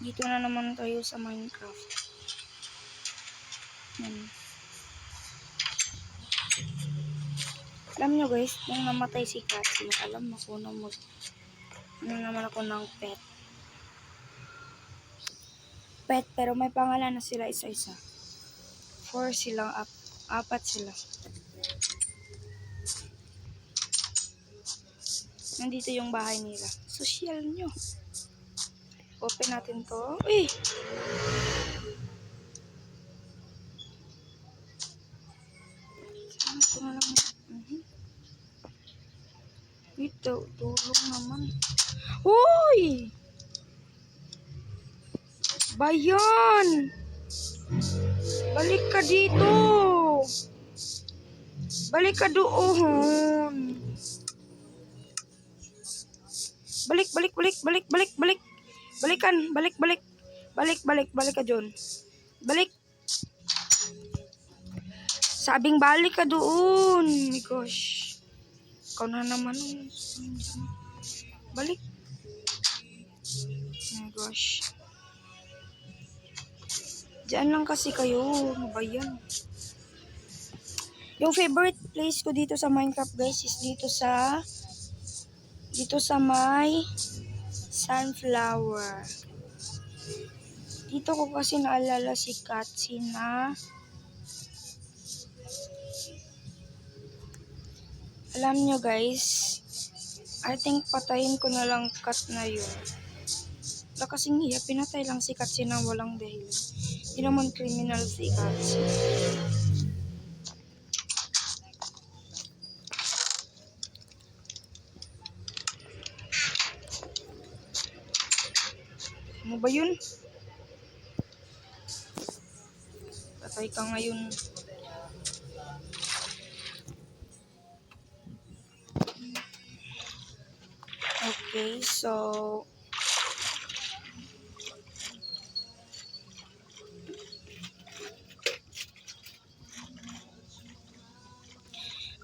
Dito na naman tayo sa Minecraft. Yan. Alam nyo guys, nung namatay si Katsi, alam ako na naman ako ng pet. Pero may pangalan na sila isa-isa. 4 silang, 4 sila. Nandito yung bahay nila. Social nyo. Open natin to. Uy! Ito na lang. Ito, tulong naman. Uy! Bayan! Balik ka dito! Balik ka doon! Balik! Balikan! Balik ka dyan. Balik! Sabing balik ka doon! My gosh. Ikaw na naman. Balik. My gosh. Diyan lang kasi kayo. Ano ba yan? Yung favorite place ko dito sa Minecraft guys is dito sa may sunflower. Dito ko kasi naalala si Katsi na alam nyo guys, I think patayin ko na lang cat na yun. Wala kasing iya, pinatay lang si Katsi na walang dahilan. Hindi naman criminal si Katsi. Ano ba yun? Patay ka ngayon. Okay, so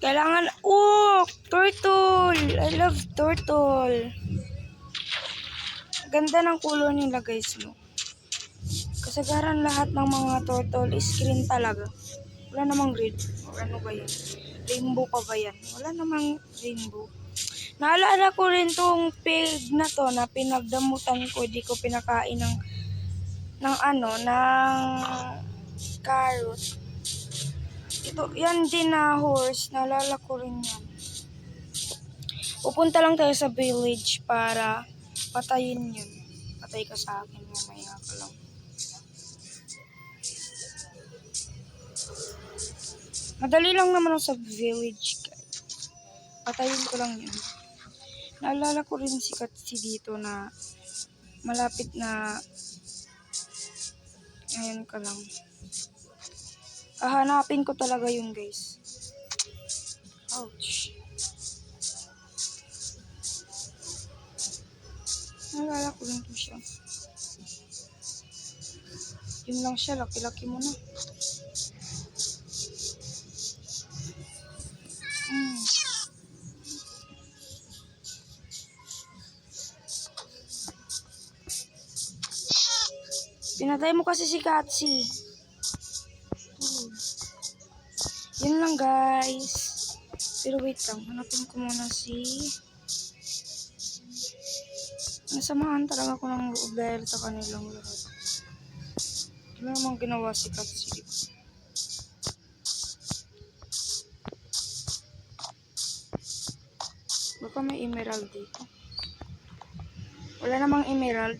kailangan, turtle! I love turtle. Ganda ng kulay nila guys, no? Kasagaran lahat ng mga turtle is green talaga. Wala namang red. O ano ba yan? Rainbow pa ba yan? Wala namang rainbow. Naalala ko rin tong pig na to na pinagdamutan ko. Di ko pinakain ng carrot. Ito, yan din na horse. Naalala ko rin yan. Pupunta lang tayo sa village para patayin yun. Patay ka sa akin. Mamaya ka lang. Madali lang naman sa village, guys. Patayin ko lang yun. Naalala ko rin si Katsi dito na malapit na ngayon ka lang. Hahanapin ko talaga yun, guys. Ouch. Naalala ko rin to siya. Yun lang siya, laki-laki mo na. Pinatay mo kasi si Katsi. Yun lang guys. Pero wait lang, hanapin ko muna nasamahan talaga ako ng loob dahil sa kanilang lahat. Ano namang ginawa si Katsi? Baka may emerald dito. Wala namang emerald.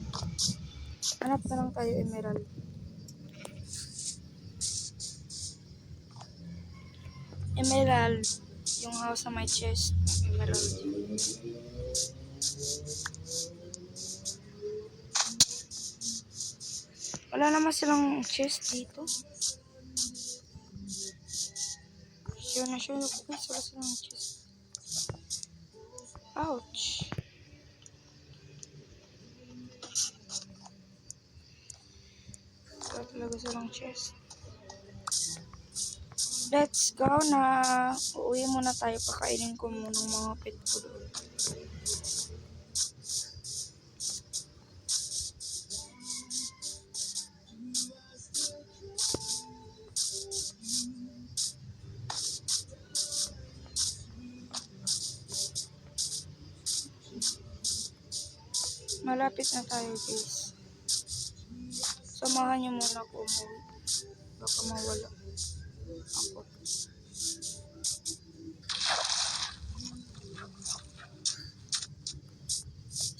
Hanap na lang tayo emerald. Emerald. Yung house na may chest. Emerald. Wala naman silang chest dito. Sure na sure. Wala silang chest. Ouch. Wala talaga silang chest. Let's go na. Uuwi muna tayo. Pakainin ko muna ng mga pet ko doon. Malapit na tayo, guys. Samahan niyo muna ako umuwi. Baka mawala ako.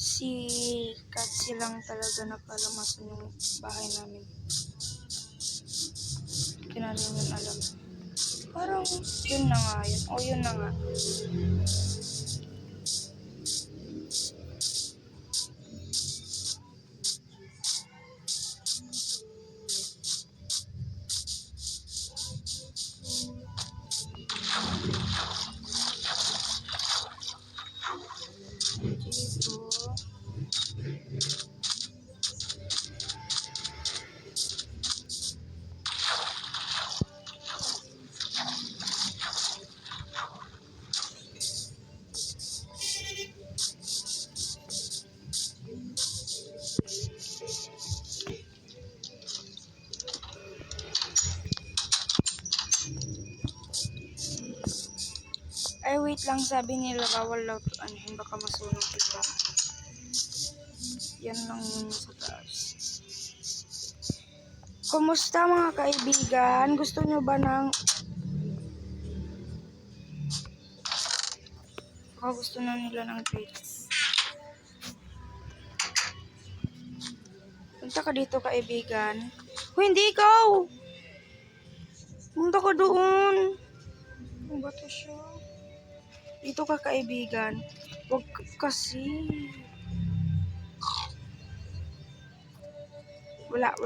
Si Katsi lang talaga nakalamasan yung bahay namin. Hindi namin yun alam. Parang yun na nga yun. O yun na nga. Dito. Ay, wait lang. Sabi nila bawal daw anuhin. Baka masunog kita. Yan lang yun sa taas. Kumusta mga kaibigan? Gusto nyo ba ng... Baka gusto na nila ng treats. Punta ka dito kaibigan. Hoy, hindi ikaw! Punta ka doon. Ano ba to siya? Dito ka kaibigan. Huwag kasi. Wala.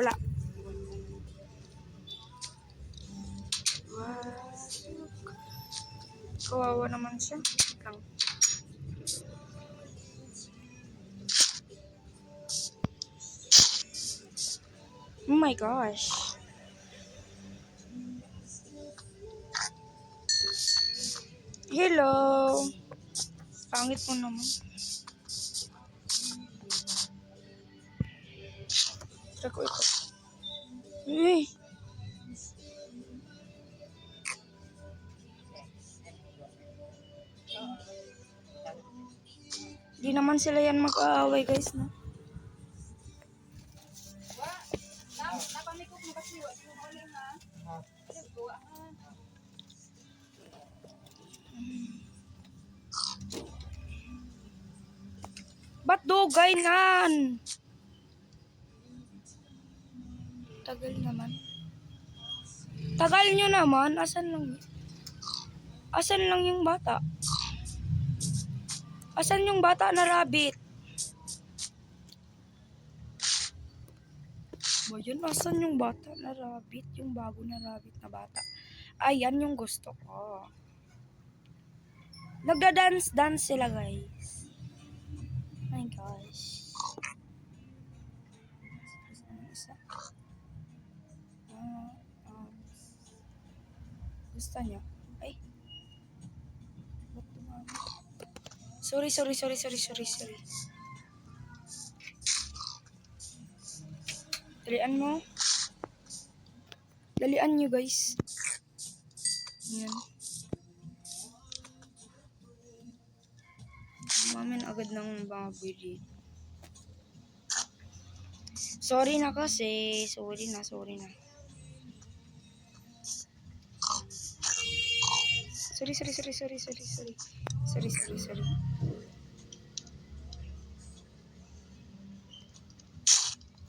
Kawawa naman siya. Lang. Oh my gosh. Hello. Pangit mo naman. Try ko ito. Eh. Di naman sila yan mag-aaway guys, no? Ba't dugay nan? Tagal naman. Tagal nyo naman. Asan lang yung bata? Asan yung bata na rabbit? Ba yun? Asan yung bata na rabbit? Yung bago na rabbit na bata. Ayan yung gusto ko. Nagda-dance sila guys. Oh my gosh. Gusto niya? Ay. Sorry. Dalian mo. Dalian nyo guys. Yan. Mamin agad ng baboy dito. Sorry na kasi. Sorry na. Sorry.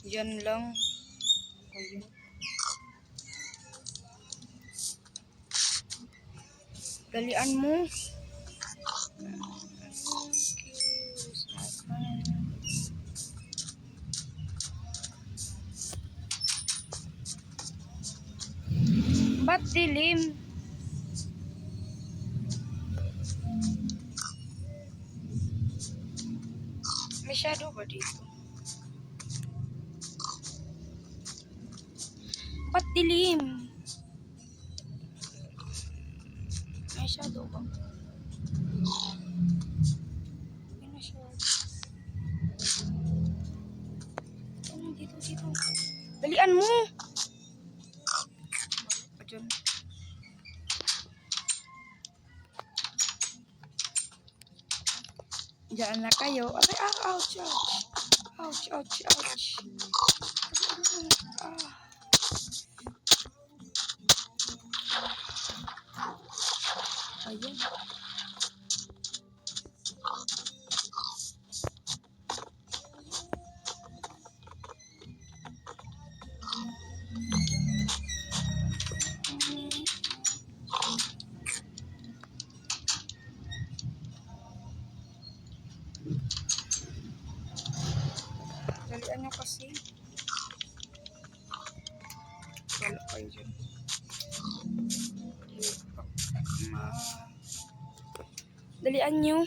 Yan lang. Ayun. Dalian mo. Ba't dilim? May shadow ba dito? Ba't dilim? May shadow ba? May na shadow. Ano dito? Dalian mo! Diyan. Diyan na kayo. Ay, ouch. Ouch, ouch, ouch. Ah. Ayan. Dalian nyo kasi. Wala kayo dyan. Dalian nyo.